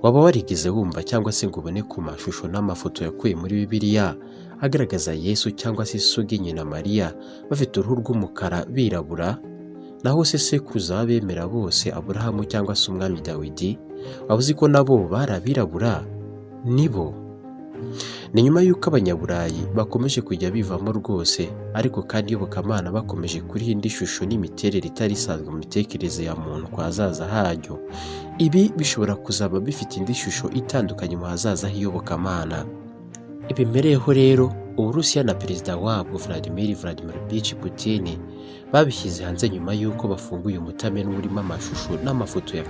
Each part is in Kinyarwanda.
waba warigeze wumva cyangwa se ngo ubone ku mashusho n'amafoto yakuye muri Bibiliya agaragaza Yesu cyangwa se isugi nyina Mariya bafite uruhu rw'umukara birabura? Naho se sekuruza w'abemera bose Aburahamu cyangwa se umwami Dawidi, waba uzi ko nabo bari abirabura? Nibo ni nyuma y'uko abanyaburayi bakomeje kujya bivamo rwose, ariko kandi iyobokamana bakomeje kuriha indi shusho n'imiterere itari isanzwe mu mitekerereze ya muntu ku hazaza haryo. Ibi bishobora kuzaba bifite indi shusho itandukanye mu hazaza h'iyobokamana. Ibimereyeho rero Uburusiya na perezida wabwo Vladimir Putin babishyize hanze nyuma y'uko bafunguye umutamenwa urimo amashusho n'amafoto ya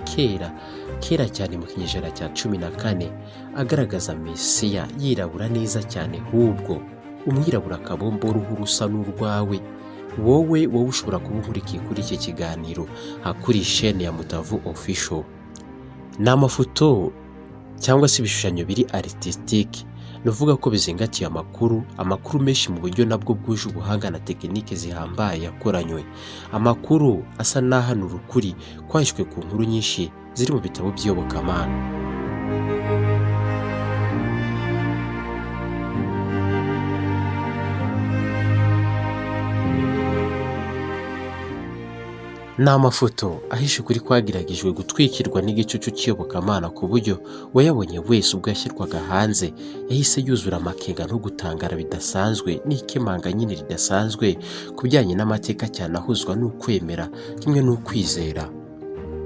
kera cyane mu kinyejana cya 14 agaragaza Mesiya yirabura neza cyane, hubwo umwirabura akabombo uruhu rusa n'urwawe. wowe ushobora kuba unkurikiye kuri iki kiganiro kuri chaîne ya Mutavu Official. Ni amafoto cyangwa se ibishushanyo biri artistique, nuvuga ko bizingatiye amakuru menshi mu buryo nabwo bwuje ubuhanga na tekinike zihambaye yakoranywe. Amakuru asa n'ahanura ukuri kwahishwe ku nkuru nyinshi ziri mu bitabo by'iyobokamana. Ni amafoto ahishe ukuri kwagiragijwe gutwikirwa n'igicucu cy'iyobokamana ku buryo wayabonye wese ubwo yashyirwaga hanze yahise yuzura amakenga no gutangara bidasanzwe n'ikemanga nyine ridasanzwe ku bijyanye n'amateka cyane ahuzwa n'ukwemera kimwe n'ukwizera.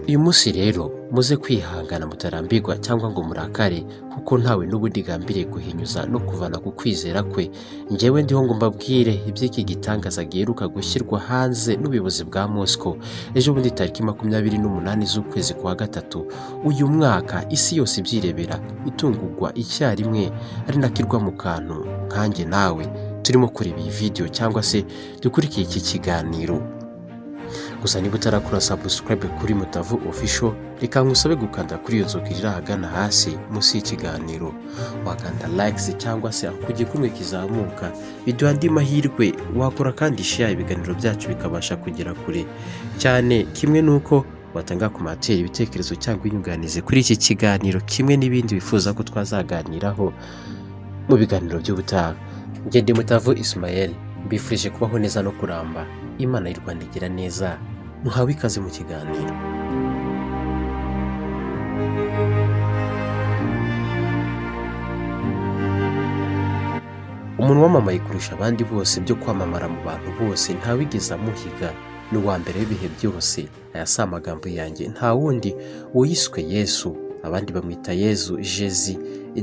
Uyu munsi rero muze kwihangana mutarambirwa cyangwa ngo murakare, kuko ntawe n'ubundi gambiriye guhinyuza no kuvana ku kwizera kwe. Njyewe ndiho ngo mbabwire iby'iki gitangaza giheruka gushyirwa hanze n'ubuyobozi bwa Moscow ejo bundi tariki 28 z'ukwezi kwa gatatu uyu mwaka. Isi yose ibyirebera itungurwa icyarimwe, ari nakirwa mu kantu nkanjye nawe turimo kureba iyi video cyangwa se dukurikiye iki kiganiro. Gusa niba utarakora subscribe kuri Mutavu Official, reka ngusabe gukanda kuri iyo nzoka iri ahagana hasi munsi y'ikiganiro, wakanda likes cyangwa se ku gikumwe kizamuka, biduha andi mahirwe. Wakora kandi share ibiganiro byacu bikabasha kugera kure cyane, kimwe nuko watanga komantere, ibitekerezo cyangwa inyunganizi kuri iki kiganiro, kimwe n'ibindi bifuza ko twazaganiraho mu biganiro by'ubutaha. Njye ndi Mutavu Ismael, mbifurije kubaho neza no kuramba. Imana y'u Rwanda igira neza. Muhawe ikaze mu kiganiro. Umuntu wamamaye kurusha abandi bose byo kwamamara mu bantu bose, ntawigeze amuhiga, ni uwa mbere w'ibihe byose. Aya si amagambo yanjye, nta wundi uyiswe Yesu, abandi bamwita Yezu,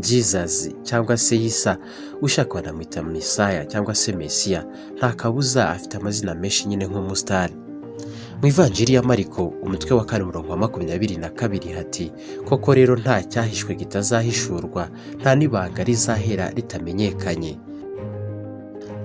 Jesus cyangwa se Isa, ushaka banamwita Messiah cyangwa se Mesiya. Nta kabuza afite amazina menshi nyine nk'umusitari. Mu Ivanjiri ya Mariko umutwe wa 4:22 hati, koko rero nta cyahishwe kitazahishurwa, nta n'ibanga rizahera ritamenyekanye.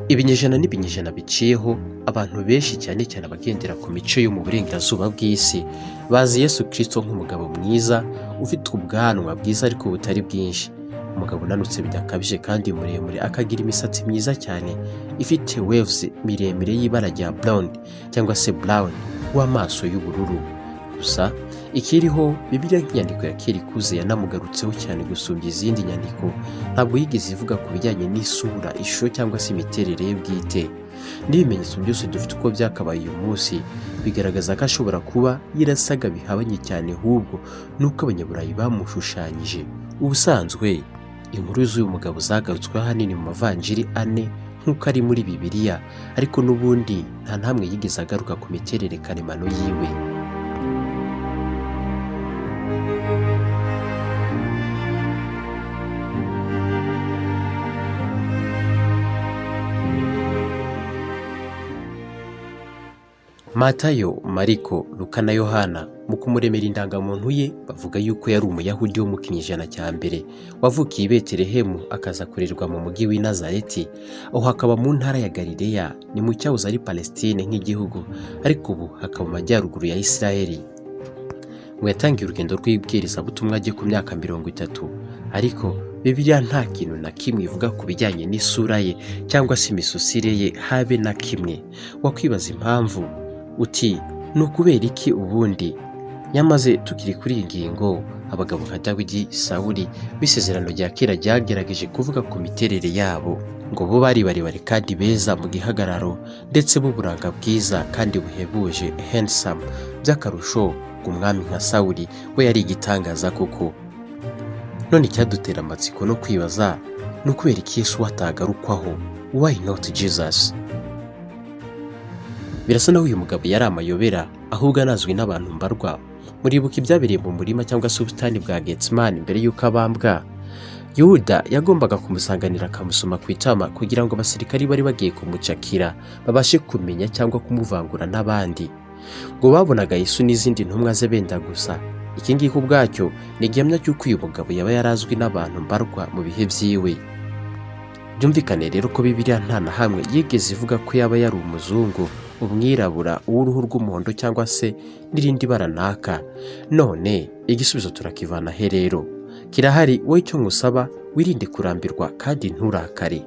Ibinyejana n'ibinyejana biciyeho, abantu benshi cyane cyane abagendera ku mico yo mu burengerazuba bw'isi bazi Yesu Kristo nk'umugabo mwiza ufite ubwanwa bwiza ariko butari bwinshi, umugabo unanutse bidakabije kandi muremure, akagira imisatsi myiza cyane ifite waves miremire y'ibara rya blonde cyangwa se brown, w'amaso y'ubururu. Gusa ikiriho, Bibiliya nk'inyandiko ya kera ikuze yanamugarutseho cyane gusumbya izindi nyandiko. Ntabwo yigeze ivuga ku bijyanye n'isura, ishusho cyangwa se imiterere ye bwite. N'ibimenyetso byose dufite uko byakabaye uyu munsi bigaragaza ko ashobora kuba yarasaga bihabanye cyane, ahubwo nuko abanyaburayi bamushushanyije. Ubusanzwe inkuru z'uyu mugabo zagarutsweho ahanini mu mavanjiri 4 nk'uko ari muri Bibiliya, ariko n'ubundi nta namwe yigeze agaruka ku miterere karemano yiwe. Matayo, Mariko, Luka na Yohana mu kumuremera indangamuntu ye bavuga yuko yari Umuyahudi wo mu kinyejana cya mbere wavukiye i Betelehemu akaza kurerwa mu mujyi w'i Nazareti, aho hakaba mu ntara ya Galileya, ni mu cyahoze ari Palestine nk'igihugu, ariko ubu hakaba mu majyaruguru ya Isiraheli. Ngo yatangiye urugendo rw'ibwirizabutumwa ajye ku myaka 30, ariko Bibiliya nta kintu na kimwe ivuga ku bijyanye n'isura ye cyangwa se imisusire ye habe na kimwe. Wakwibaza impamvu uti ni ukubera iki ubundi? Nyamaze tukiri kuri iyi ngingo, abagabo nka Dawidi, Sawuli b'isezerano rya kera ryagerageje kuvuga ku miterere yabo, ngo bo bari barebare kandi beza mu gihagararo, ndetse b'uburanga bwiza kandi buhebuje, handsome. By'akarusho ngo umwami nka Sawuli we yari igitangaza koko. None icyadutera amatsiko no kwibaza ni ukubera iki Yesu atagarukwaho? Why not Jesus? Birasa naho uyu mugabo yari amayobera, ahubwo anazwi n'abantu mbarwa. Muribuka ibyabereye mu murima cyangwa se ubusitani bwa Getsemani mbere y'uko abambwa? Yuda yagombaga kumusanganira akamusoma ku itama kugira ngo abasirikari bari bagiye kumucakira babashe kumenya cyangwa kumuvangura n'abandi. Ngo babonaga Yesu n'izindi ntumwa ze benda gusa. Iki ngiki ubwacyo ni igihamya cy'uko uyu mugabo yaba yarazwi n'abantu mbarwa mu bihe byiwe. Byumvikane rero ko Bibiliya nta na hamwe yigeze ivuga ko yaba yari umuzungu, umwirabura, uw'uruhu rw'umuhondo cyangwa se n'irindi bara naka. None igisubizo turakivana he rero? Kirahari, wowe icyo ngusaba wirinde kurambirwa kandi nturakare.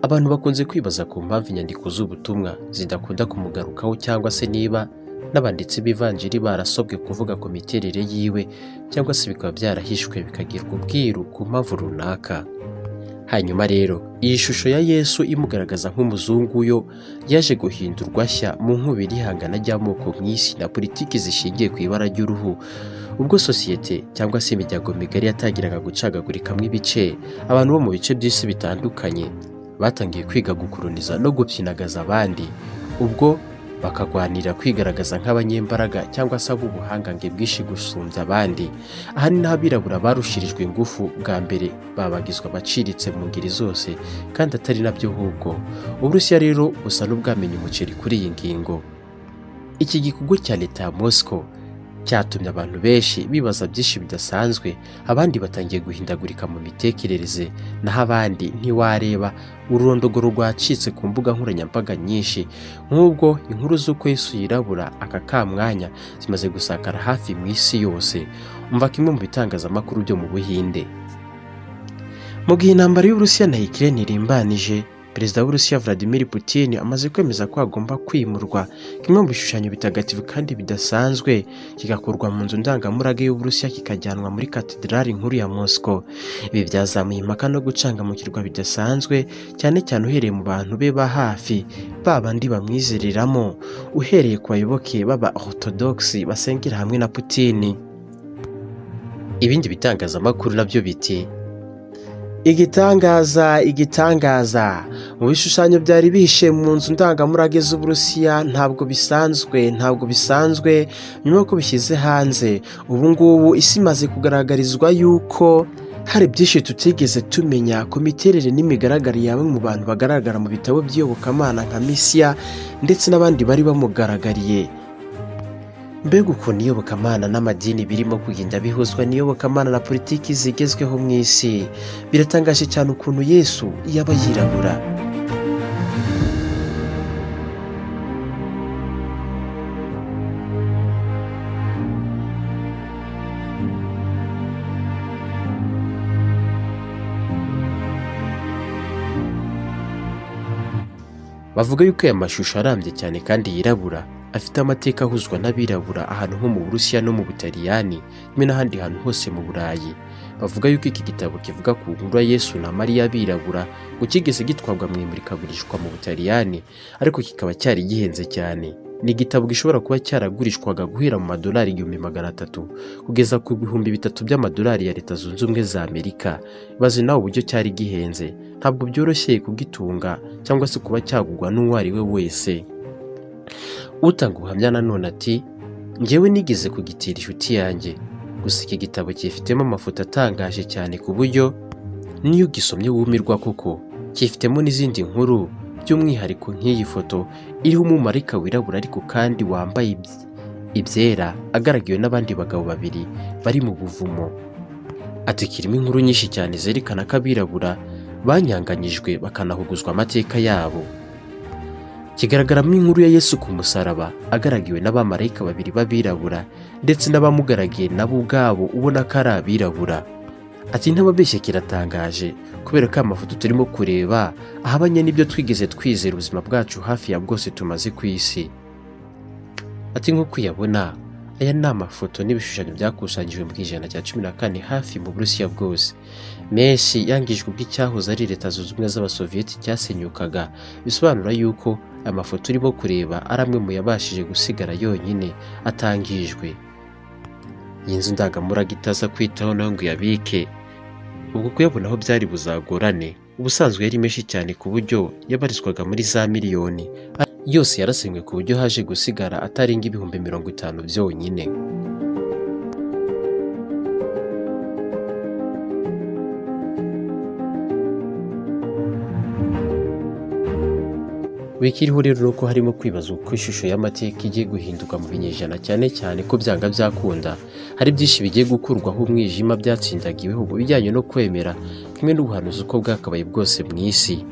Abantu bakunze kwibaza ku mpamvu inyandiko z'ubutumwa zidakunda kumugarukaho, cyangwa se niba n'abanditsi b'ivanjiri barasobwe kuvuga ku miterere yiwe, cyangwa se bikaba byarahishwe bikagirwa ubwiru ku mpamvu runaka. Hanyuma rero iyi shusho ya Yesu imugaragaza nk'umuzungu yo yaje guhindurwa nshya mu nkubiri ihangana ry'amoko mu isi na politiki zishingiye ku ibara ry'uruhu. Ubwo sosiyete cyangwa se imiryango migari yatangiraga gucagagurikamwo ibice, abantu bo mu bice by'isi bitandukanye batangiye kwiga gukoloniza no gupyinagaza abandi, ubwo bakagwanira kwigaragaza nk'abanyembaraga cyangwa se ab'ubuhangange bwinshi gusumbya abandi. Aha ni naho abirabura barushirijwe ingufu bwa mbere, babagizwa abaciritse mu ngeri zose, kandi atari nabyo ahubwo. Uburusiya rero busa n'ubwamenye umuceri kuri iyi ngingo. Iki gikorwa cya leta ya Moscow cyatumye abantu benshi bibaza byinshi bidasanzwe, abandi batangiye guhindagurika mu mitekerereze, naho abandi ntiwareba. Ururondogoro rwacitse ku mbuga nkoranyambaga nyinshi, nk'ubwo inkuru z'uko Yesu yirabura aka kamwanya zimaze gusakara hafi mu isi yose. Umva kimwe mu bitangazamakuru byo mu Buhinde. Mu gihe intambara y'Uburusiya na Ukraine irimbanije, Perezida w'Uburusiya Vladimir Putin amaze kwemeza ko agomba kwimurwa kimwe mu bishushanyo bitagatifu kandi bidasanzwe kigakurwa mu nzu ndangamurage y'Uburusiya kikajyanwa muri katedrali nkuru ya Moscow. Ibi byazamuye impaka no gucangamukirwa bidasanzwe, cyane cyane uhereye mu bantu be ba hafi, babandi bamwiziriramo, uhereye ku bayoboke b'aba Orthodox basengera hamwe na Putin. Ibindi bitangazamakuru nabyo biti igitangaza mu bishushanyo byari bihishe mu nzu ndangamurage z'Uburusiya ntabwo bisanzwe nyuma y'uko bishyize hanze. Ubu ngubu isi imaze kugaragarizwa yuko hari byinshi tutigeze tumenya ku miterere n'imigaragarire ya bamwe mu bantu bagaragara mu bitabo by'iyobokamana nka Mesiya ndetse n'abandi bari bamugaragariye. Mbega ukuntu iyobokamana n'amadini birimo kugenda bihuzwa n'iyobokamana na politiki zigezweho mu isi. Biratangaje cyane ukuntu Yesu yaba yirabura. Bavuga yuko aya mashusho arambye cyane kandi yirabura afite amateka ahuzwa n'abirabura ahantu nko mu Burusiya no mu Butaliyani, kimwe n'ahandi hantu hose mu Burayi. Bavuga yuko iki gitabo kivuga ku nkuru ya Yesu na Mariya birabura ngo kigeze gitwarwa mu imurikagurishwa mu Butaliyani, ariko kikaba cyari gihenze cyane. Ni igitabo gishobora kuba cyaragurishwaga guhera mu madolari 300 kugeza ku 3,000 by'amadolari ya Leta Zunze Ubumwe za Amerika. Bazi nawe uburyo cyari gihenze, ntabwo byoroshye kugitunga cyangwa se kuba cyagurwa n'uwo ari we wese. Utanga ubuhamya nanone ati, njyewe nigeze kugitira inshuti yanjye, gusa iki gitabo cyifitemo amafoto atangaje cyane ku buryo niyo ugisomye wumirwa koko. Cyifitemo n'izindi nkuru, by'umwihariko nk'iyi foto iriho umumarayika wirabura ariko kandi wambaye ibyera, agaragiwe n'abandi bagabo babiri bari mu buvumo. Ati kirimo inkuru nyinshi cyane zerekana ko abirabura banyanganyijwe bakanahuguzwa amateka yabo. Kigaragaramo inkuru ya Yesu ku musaraba agaragiwe n'abamarayika babiri b'abirabura ndetse n'abamugaragiye nabo ubwabo ubona ko ari abirabura. Ati ntababeshye kiratangaje kubera ko amafoto turimo kureba ahabanye n'ibyo twigeze twizera ubuzima bwacu hafi ya bwose tumaze ku isi. Ati nk'uko uyabona aya ni amafoto n'ibishushanyo byakusanyijwe mu ijana rya 14 hafi mu Burusiya bwose. Menshi yangijwe ubwo icyahoze ari Leta Zunze Ubumwe z'Abasoviyeti cyasenyukaga, bisobanura yuko aya mafoto urimo kureba ari amwe mu yabashije gusigara yonyine atangijwe. Iyi nzu ndangamurage itaza kwitaho naho ngo yabike, ubwo kuyabona aho byari buzagorane. Ubusanzwe yari menshi cyane ku buryo yabarizwaga muri za miliyoni, yose yarasenywe ku buryo haje gusigara atarenga ibihumbi 50 byonyine. Wikiriho rero nuko harimo kwibaza uko ishusho y'amateka igiye guhinduka mu binyejana, cyane cyane ko byanga byakunda hari byinshi bigiye gukurwaho umwijima byatsindaga ibihugu bijyanye no kwemera, kimwe n'ubuhanuzi uko bwakabaye bwose mu isi.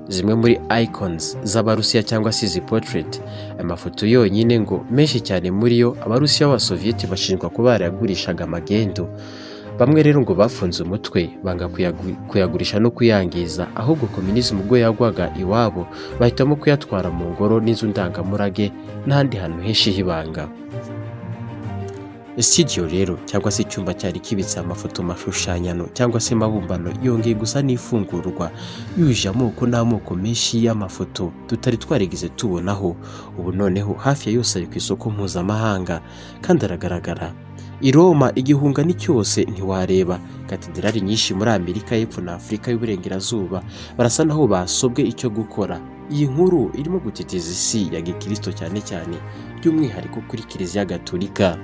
Zimwe muri icons z'Abarusiya cyangwa se izi portrait, amafoto yonyine ngo menshi cyane muri yo Abarusiya b'Abasoviyeti bashinjwa kuba barayagurishaga magendo. Bamwe rero ngo bafunze umutwe banga kuyagurisha no kuyangiza, ahubwo komunism ubwo yagwaga iwabo bahitamo kuyatwara mu ngoro n'inzu ndangamurage n'ahandi hantu henshi hibanga. Studio rero cyangwa se icyumba cyari kibitse amafoto mashushanyano cyangwa se mabumbano yongeye gusa n'ifungurwa, yuje amoko n'amoko menshi y'amafoto tutari twarigeze tubonaho. Ubu noneho hafi ya yose ari ku isoko mpuzamahanga kandi aragaragara. I Roma igihunga ni cyose ntiwareba. Katedrali nyinshi muri Amerika y'Epfo na Afurika y'Uburengerazuba barasa naho basobwe icyo gukora. Iyi nkuru irimo gutitiza isi ya gikristo cyane cyane, by'umwihariko kuri Kiliziya Gatolika.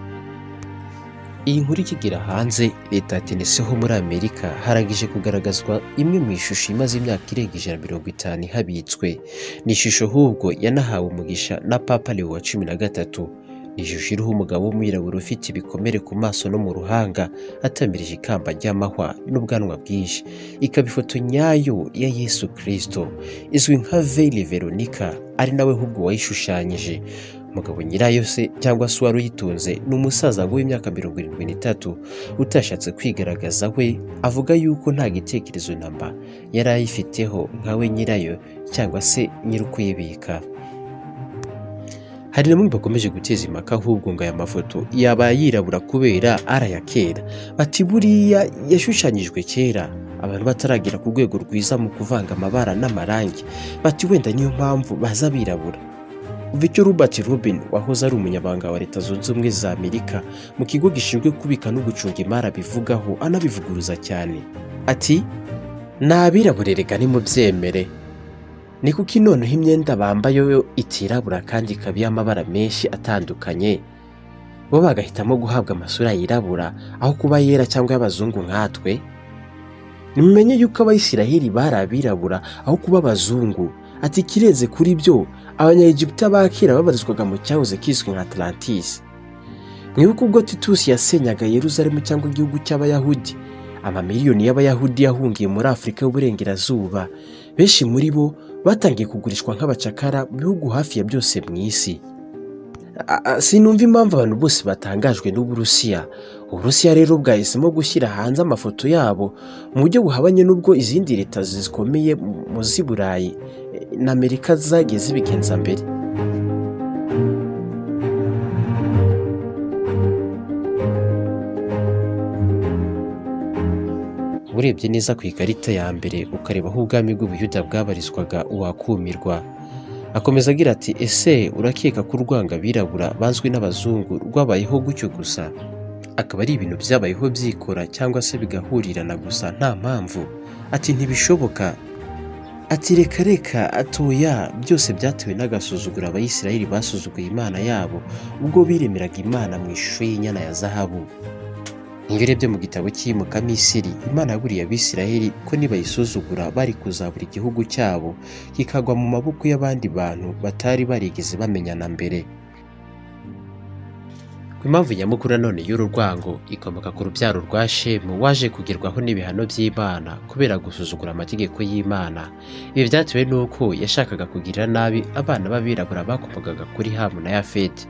Iyi nkuru ikigira hanze, Leta ya Tennessee ho muri Amerika harangije kugaragazwa imwe mu ishusho imaze imyaka irenga 150 ihabitswe. Ni ishusho ahubwo yanahawe umugisha na Papa Leo wa 13. Ni ishusho iriho umugabo w'umwirabura ufite ibikomere ku maso no mu ruhanga, atamirije ikamba ry'amahwa n'ubwanwa bwinshi. Ikaba ifoto nyayo ya Yesu Kristo, izwi nka Veil Veronica, ari nawe ahubwo wayishushanyije. Umugabo nyirayo se cyangwa se wari uyitunze ni umusaza w'imyaka 73 utashatse kwigaragaza. We avuga yuko nta gitekerezo namba yari ayifiteho nkawe nyirayo cyangwa se nyirukuyibika. Hari namwe bakomeje guteza impaka ahubwo ngo aya mafoto yaba yirabura kubera araya kera. Bati buriya yashushanyijwe kera abantu bataragira ku rwego rwiza mu kuvanga amabara n'amarangi. Bati wenda niyo mpamvu baza birabura. Victor Robert Rubin wahoze ari umunyabanga wa Leta Zunze Ubumwe za Amerika mu kigo gishinzwe kubika no gucunga imari bivugaho anabivuguruza cyane. Ati nabirabure reka ni mu byemere. Ni kuki noneho imyenda bambaye yo itirabura kandi ikaba y'amabara menshi atandukanye, bo bagahitamo guhabwa amasura yirabura aho kuba yera cyangwa y'abazungu nkatwe? Nimumenye yuko Abayisiraheli bari abirabura aho kuba abazungu. Ati kireze kuri byo Abanyaegiputa ba kera babarizwaga mu cyahoze kiswe nka Atlantis. Mwibuka ubwo Titus yasenyaga Yerusalemu cyangwa igihugu cy'Abayahudi, amamiliyoni y'Abayahudi yahungiye muri Afurika y'Uburengerazuba. Benshi muri bo batangiye kugurishwa nk'abacakara mu bihugu hafi ya byose mu isi. Sinumva impamvu abantu bose batangajwe n'Uburusiya. Uburusiya rero bwahisemo gushyira hanze amafoto yabo mu buryo buhabanye n'ubwo izindi leta zikomeye mu z'Iburayi na Amerika zagiye zibigenza mbere. Urebye neza ku ikarita ya mbere ukareba aho ubwami bw'Ubuyuda bwabarizwaga wakumirwa. Akomeza agira ati ese urakeka ko urwanga abirabura bazwi n'abazungu rwabayeho gutyo gusa? Akaba ari ibintu byabayeho byikora cyangwa se bigahurirana gusa nta mpamvu? Ati ntibishoboka. Ati reka atoya, byose byatewe n'agasuzuguro Abayisiraheli basuzuguye Imana yabo ubwo biremeraga Imana mu ishusho y'inyana ya zahabu. Iyo urebye mu gitabo cy'imuka Misiri, Imana yaburiye Abisiraheli ko nibayisuzugura bari kuzabura igihugu cyabo kikagwa mu maboko y'abandi bantu batari barigeze bamenyana mbere. Impamvu nyamukuru none y'uru rwango ikomoka ku rubyaro rwa Shemu waje kugerwaho n'ibihano by'Imana kubera gusuzugura amategeko y'Imana. Ibi byatewe n'uko yashakaga kugirira nabi abana b'abirabura bakomokaga kuri Hamu na Yafeti.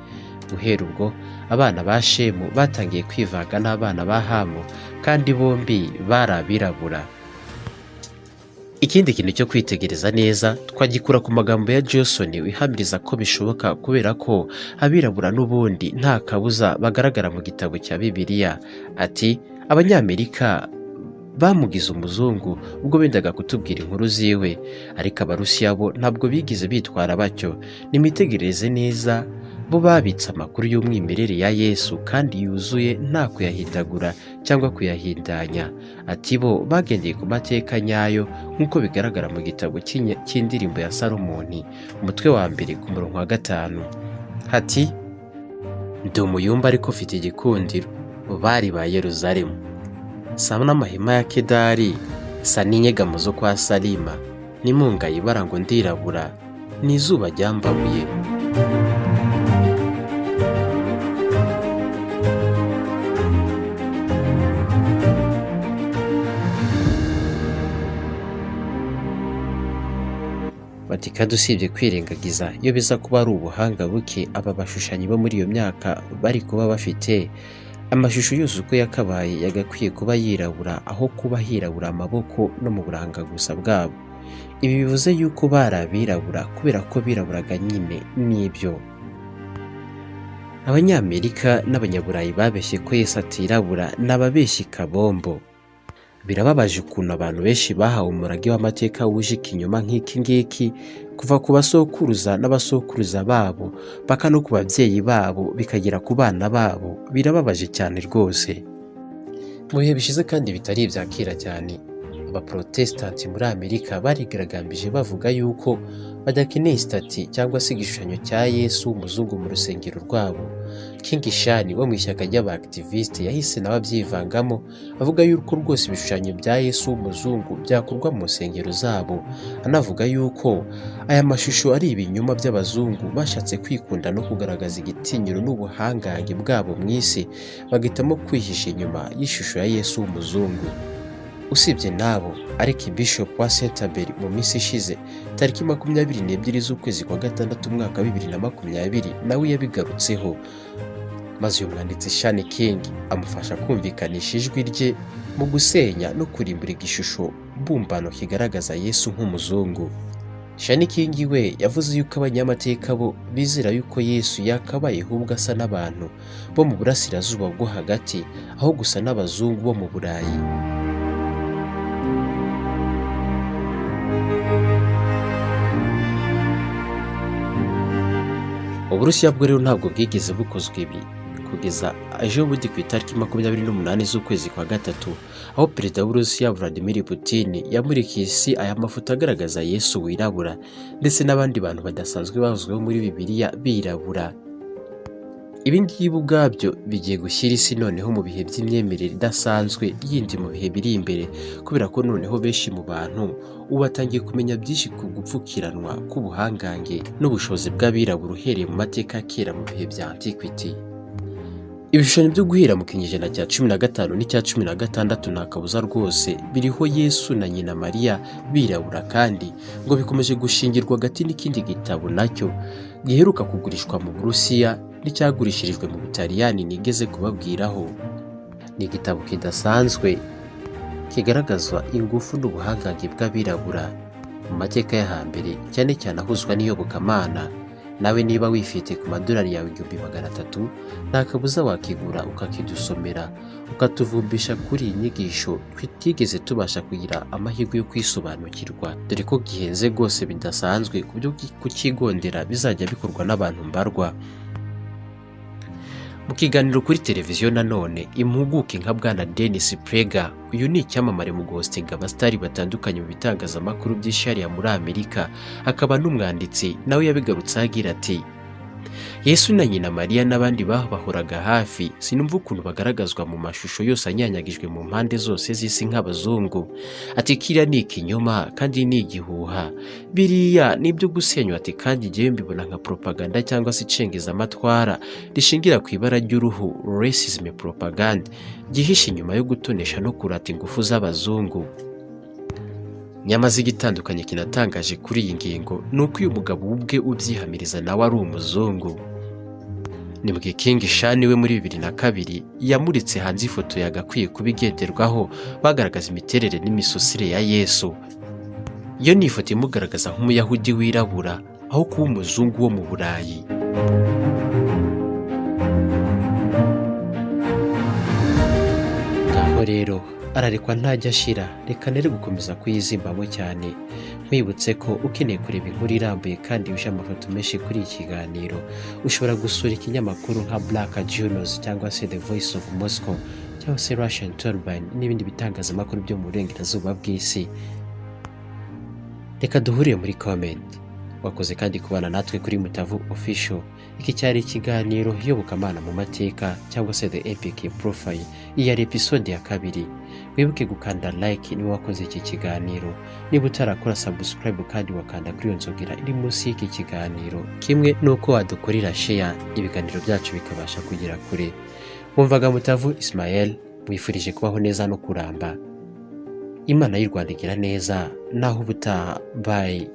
Guhera ubwo abana ba Shemu batangiye kwivanga n'abana ba Hamu kandi bombi bari abirabura. Ikindi kintu cyo kwitegereza neza twagikura ku magambo ya Johnson wihamiriza ko bishoboka kubera ko abirabura n'ubundi nta kabuza bagaragara mu gitabo cya Bibiliya. Ati Abanyamerika bamugize umuzungu ubwo bendaga kutubwira inkuru ziwe, ariko Abarusiya bo ntabwo bigize bitwara batyo. Nimitegereze neza, bo babitse amakuru y'umwimerere ya Yesu kandi yuzuye nta kuyahindagura cyangwa kuyahindanya. Ati bo bagendeye ku mateka nyayo nk'uko bigaragara mu gitabo cy'indirimbo ya Salomoni umutwe wa 2 ku murongo wa 5. Hati ndi umuyumba ariko mfite igikundiro, bari ba Yeruzalemu, sa n'amahema ya Kedari, sa n'inyegamo zo kwa Salima, n'imunga y'ibara ngo ndirabura, n'izuba ryambabuye. Bati kandi usibye kwirengagiza iyo biza kuba ari ubuhanga buke aba bashushanyi bo muri iyo myaka bari kuba bafite, amashusho yose uko yakabaye yagakwiye kuba yirabura aho kuba hirabura amaboko no mu buranga gusa bwabo. Ibi bivuze yuko bari abirabura kubera ko biraburaga nyine n'ibyo. Abanyamerika n'Abanyaburayi babeshye ko Yesu atirabura n'ababeshyi kabombo. Birababaje ukuntu abantu benshi bahawe umurage w'amateka wuje ikinyoma nk'iki ngiki kuva ku basokuruza n'abasokuruza babo paka no ku babyeyi babo bikagera ku bana babo. Birababaje cyane rwose. Mu bihe bishize kandi bitari ibya kera cyane, Abaprotestanti muri Amerika barigaragambije bavuga yuko badakeneye stati cyangwa se igishushanyo cya Yesu w'umuzungu mu rusengero rwabo. King Shani wo mu ishyaka ry'aba-activiste yahise nawe abyivangamo avuga yuko rwose ibishushanyo bya Yesu w'umuzungu byakorwa mu nsengero zabo, anavuga yuko aya mashusho ari ibinyoma by'abazungu bashatse kwikunda no kugaragaza igitinyiro n'ubuhangange bwabo mu isi, bagahitamo kwihisha inyuma y'ishusho ya Yesu w'umuzungu. Usibye nabo, Archbishop wa Canterbury mu minsi ishize tariki 22 z'ukwezi kwa gatandatu umwaka wa 2020 nawe yabigarutseho, maze uyu mwanditsi Shani King amufasha kumvikanisha ijwi rye mu gusenya no kurimbura igishusho mbumbano kigaragaza Yesu nk'umuzungu. Shani King we yavuze yuko abanyamateka bo bizera yuko Yesu yakabaye ahubwo asa n'abantu bo mu burasirazuba bwo hagati aho gusa n'abazungu bo mu Burayi. Uburusiya bwo rero ntabwo bwigeze bukozwe ibi kugeza ejo bundi ku itariki 28 z'ukwezi kwa gatatu, aho perezida w'Uburusiya Vladimir Putin yamurikiye isi aya mafoto agaragaza Yesu wirabura ndetse n'abandi bantu badasanzwe bavuzweho muri Bibiliya birabura. Ibi ngibi ubwabyo bigiye gushyira isi noneho mu bihe by'imyemerere idasanzwe yindi mu bihe biri imbere, kubera ko noneho benshi mu bantu ubu batangiye kumenya byinshi ku gupfukiranwa k'ubuhangange n'ubushobozi bw'abirabura uhereye mu mateka kera mu bihe bya Antiquity. Ibishushanyo byo guhera mu kinyejana cya 15 n'icya 16 nta kabuza rwose biriho Yesu na nyina Mariya birabura, kandi ngo bikomeje gushingirwa hagati n'ikindi gitabo nacyo giheruka kugurishwa mu Burusiya n'icyagurishirijwe mu Butaliyani nigeze kubabwiraho. Ni igitabo kidasanzwe kigaragazwa ingufu n'ubuhangange bw'abirabura mu mateka ya hambere, cyane cyane ahuzwa n'iyobokamana. Nawe niba wifite ku madolari yawe 300 nta kabuza wakigura ukakidusomera ukatuvumbisha kuri iyi nyigisho twitigeze tubasha kugira amahirwe yo kwisobanukirwa, dore ko gihenze rwose bidasanzwe ku byo kukigondera bizajya bikorwa n'abantu mbarwa. Mu kiganiro kuri televiziyo nanone, impuguke nka Bwana Dennis Prager, uyu ni icyamamare mu guhostinga abasitari batandukanye mu bitangazamakuru by'ishariya muri Amerika, akaba n'umwanditsi, nawe yabigarutse agira ati Yesu na nyina Mariya n'abandi bahoraga hafi sinumva ukuntu bagaragazwa mu mashusho yose anyanyagijwe mu mpande zose z'isi nk'abazungu. Ati kiriya ni ikinyoma kandi ni igihuha, biriya ni ibyo gusenywa. Ati kandi igihe mbibona nka propaganda cyangwa se icengezamatwara rishingira ku ibara ry'uruhu, racism propaganda, gihishe inyuma yo gutonesha no kurata ingufu z'abazungu. Nyamaze igitandukanye kinatangaje kuri iyi ngingo ni uko uyu mugabo ubwe ubyihamiriza nawe ari umuzungu. Ni bwe King Shani we muri 2002 yamuritse hanze ifoto yagakwiye kubigenderwaho bagaragaza imiterere n'imisusire ya Yesu. iyo ni ifoto imugaragaza nk'umuyahudi wirabura aho kuba umuzungu wo mu Burayi. Ngaho rero ararekwa ntajya ashira, reka nere gukomeza kuyizimbamo cyane. Nkwibutse ko ukeneye kureba inkuru irambuye kandi yuje amafoto menshi kuri iki kiganiro, ushobora gusura ikinyamakuru nka Black Journals cyangwa se The Voice of Moscow cyangwa se Russian Turbine n'ibindi bitangazamakuru byo mu burengerazuba bw'isi. Reka duhurire muri comment. Wakoze kandi kubana natwe kuri Mutavu Official. Iki cyari ikiganiro iyobokamana mu mateka cyangwa se The Epic Profile. Iyi yari episode ya 2. Wibuke gukanda like niba wakoze iki kiganiro. Niba utarakora subscribe kandi wakanda kuri iyo nzogera iri munsi y'iki kiganiro. Kimwe nuko wadukorera share ibiganiro byacu bikabasha kugera kure. Wumvaga Mutavu Ismael, mwifurije kubaho neza no kuramba. Imana y'u Rwanda igira neza naho ubutaha. Bye.